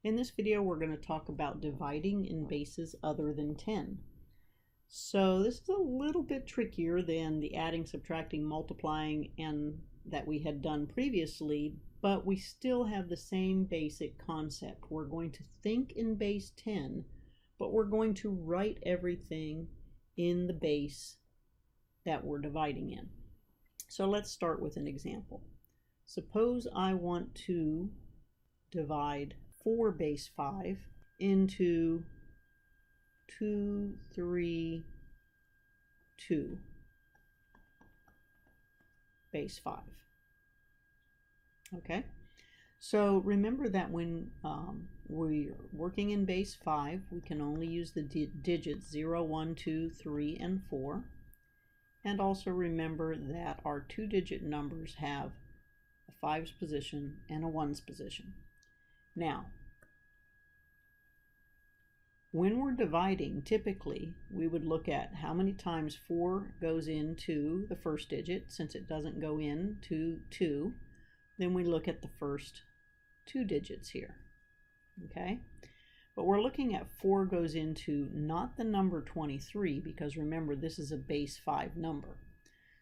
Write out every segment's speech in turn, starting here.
In this video, we're going to talk about dividing in bases other than 10. So this is a little bit trickier than the adding, subtracting, multiplying, and that we had done previously, but we still have the same basic concept. We're going to think in base 10, but we're going to write everything in the base that we're dividing in. So let's start with an example. Suppose I want to divide 4 base 5 into 2, 3, 2 base 5. Okay, so remember that when we're working in base 5, we can only use the digits 0, 1, 2, 3, and 4. And also remember that our 2-digit numbers have a 5's position and a 1's position. Now, when we're dividing, typically we would look at how many times 4 goes into the first digit, since it doesn't go into 2. Then we look at the first 2 digits here. Okay? But we're looking at 4 goes into not the number 23, because remember this is a base 5 number.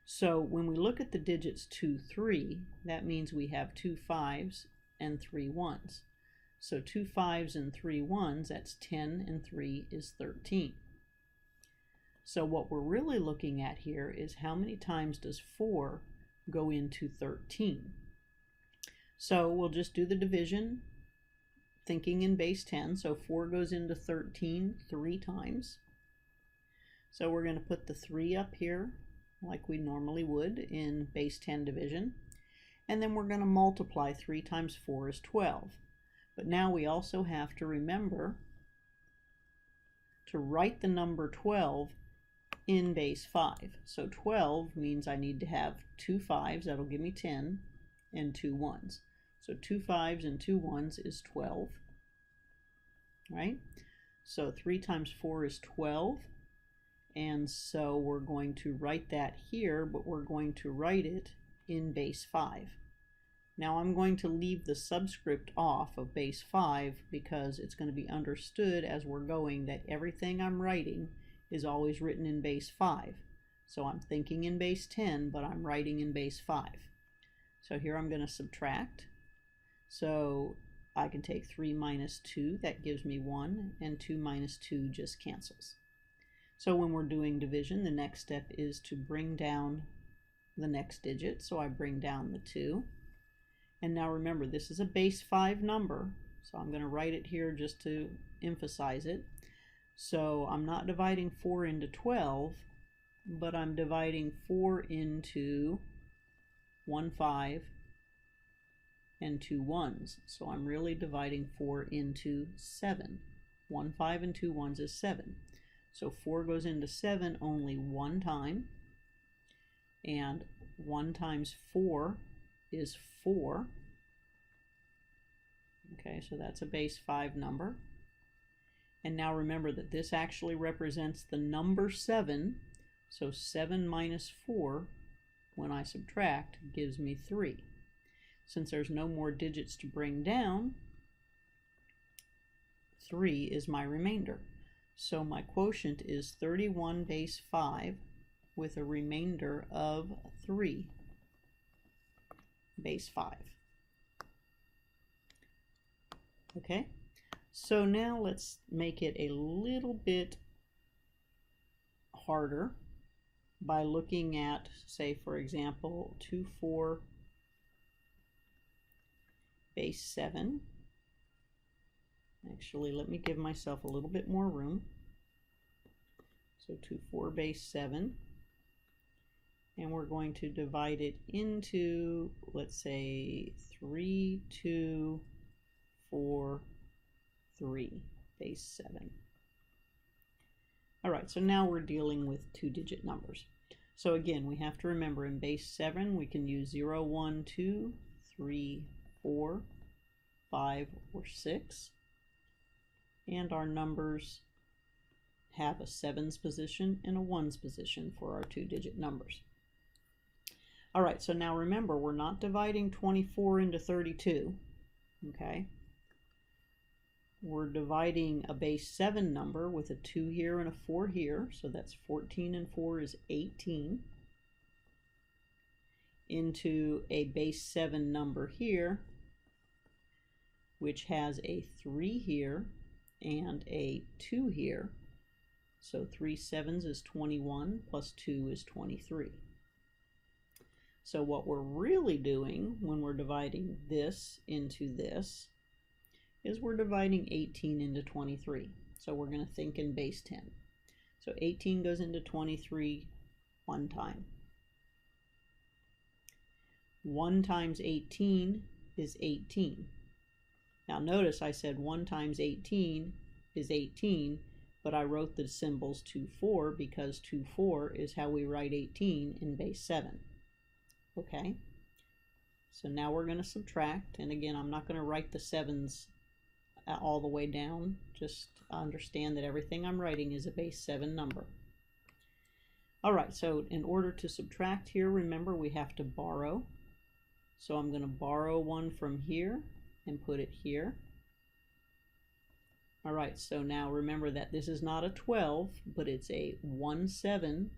So when we look at the digits 2, 3, that means we have 2 5s and 3 1s. So 2 5s and 3 1s, that's 10, and 3 is 13. So what we're really looking at here is how many times does 4 go into 13. So we'll just do the division, thinking in base 10. So 4 goes into 13 3 times. So we're going to put the 3 up here like we normally would in base 10 division. And then we're going to multiply 3 times 4 is 12. But now we also have to remember to write the number 12 in base 5. So 12 means I need to have 2 5s, that'll give me 10, and 2 1s. So 2 5s and 2 1s is 12, right? So 3 times 4 is 12, and so we're going to write that here, but we're going to write it in base 5. Now I'm going to leave the subscript off of base 5 because it's going to be understood as we're going that everything I'm writing is always written in base 5. So I'm thinking in base 10, but I'm writing in base 5. So here I'm going to subtract. So I can take 3 minus 2, that gives me 1, and 2 minus 2 just cancels. So when we're doing division, the next step is to bring down the next digit. So I bring down the 2. And now remember, this is a base 5 number, so I'm going to write it here just to emphasize it. So I'm not dividing 4 into 12, but I'm dividing 4 into 1 5 and 2 1s. So I'm really dividing 4 into 7. 1 5 and 2 1s is 7. So 4 goes into 7 only 1 time, and 1 times 4 is 4. Okay, so that's a base 5 number. And now remember that this actually represents the number 7. So 7 minus 4, when I subtract, gives me 3. Since there's no more digits to bring down, 3 is my remainder. So my quotient is 31 base 5 with a remainder of 3 base 5. Okay, so now let's make it a little bit harder by looking at, say, for example, 2 4 base 7. Actually, let me give myself a little bit more room. So 2 4 base 7. And we're going to divide it into, let's say, 3 2 4 3 base 7. All right, so now we're dealing with 2-digit numbers. So again, we have to remember in base 7 we can use 0 1 2 3 4 5 or 6, and our numbers have a 7's position and a 1's position for our 2-digit numbers. All right, so now remember, we're not dividing 24 into 32, okay? we're dividing a base 7 number with a 2 here and a 4 here, so that's 14 and 4 is 18, into a base 7 number here, which has a 3 here and a 2 here. So 3 sevens is 21 plus 2 is 23. So what we're really doing when we're dividing this into this is we're dividing 18 into 23. So we're going to think in base 10. So 18 goes into 23 one time. 1 times 18 is 18. Now notice I said 1 times 18 is 18, but I wrote the symbols 2, 4 because 2, 4 is how we write 18 in base 7. Okay, so now we're going to subtract, and again I'm not going to write the 7s all the way down, just understand that everything I'm writing is a base 7 number. Alright, so in order to subtract here, remember we have to borrow. So I'm going to borrow 1 from here and put it here. Alright, so now remember that this is not a 12, but it's a 1 7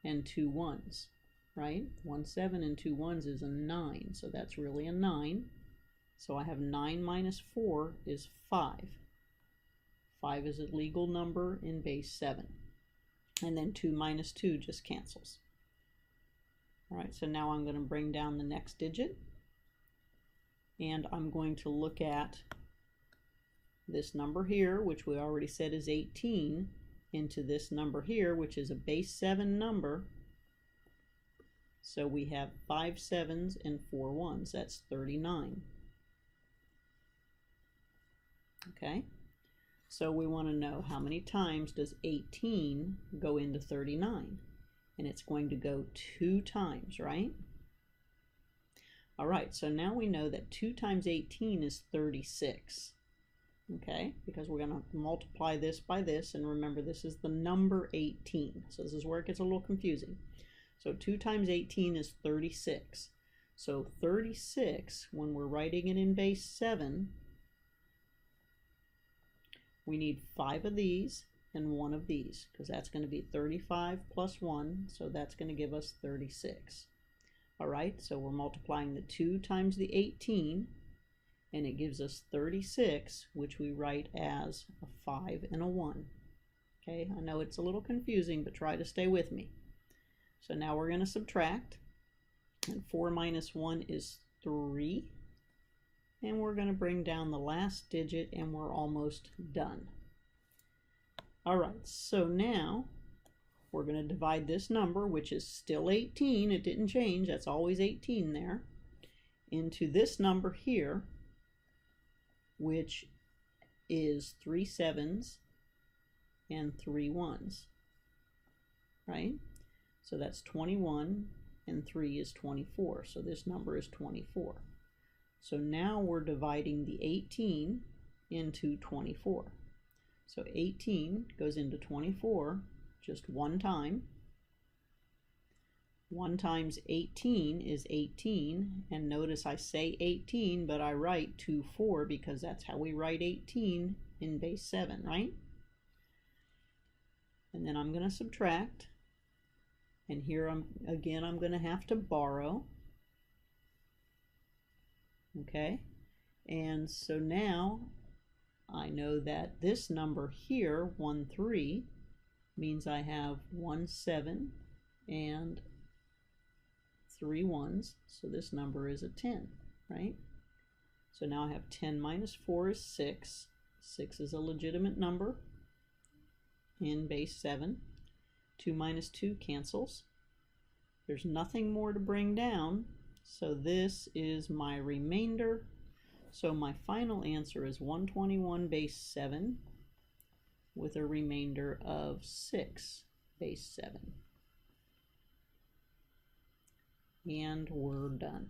and 2 1s, right? 1 7 and 2 1s is a 9, so that's really a 9. So I have 9 minus 4 is 5. 5 is a legal number in base 7. And then 2 minus 2 just cancels. Alright, so now I'm going to bring down the next digit. And I'm going to look at this number here, which we already said is 18, into this number here, which is a base 7 number. So we have 5 7s and 4 1s. That's 39. Okay, so we want to know how many times does 18 go into 39? And it's going to go 2 times, right? Alright, so now we know that 2 times 18 is 36. Okay, because we're going to multiply this by this, and remember this is the number 18. So this is where it gets a little confusing. So 2 times 18 is 36. So 36, when we're writing it in base 7, we need 5 of these and 1 of these, because that's going to be 35 plus 1, so that's going to give us 36. Alright, so we're multiplying the 2 times the 18, and it gives us 36, which we write as a 5 and a 1. Okay, I know it's a little confusing, but try to stay with me. So now we're going to subtract, and 4 minus 1 is 3. And we're going to bring down the last digit, and we're almost done. Alright, so now we're going to divide this number, which is still 18, it didn't change, that's always 18 there, into this number here, which is 3 7s and 3 1s, right? So that's 21, and 3 is 24, so this number is 24. So now we're dividing the 18 into 24. So 18 goes into 24 just one time. 1 times 18 is 18, and notice I say 18, but I write 2 4 because that's how we write 18 in base 7, right? And then I'm going to subtract, and here I'm going to have to borrow. Okay, and so now I know that this number here, 1 3, means I have 1 7 and 3 1s, so this number is a 10, right? So now I have 10 minus 4 is 6. 6 is a legitimate number in base 7. 2 minus 2 cancels. There's nothing more to bring down, so this is my remainder. So my final answer is 121 base 7 with a remainder of 6 base 7. And we're done.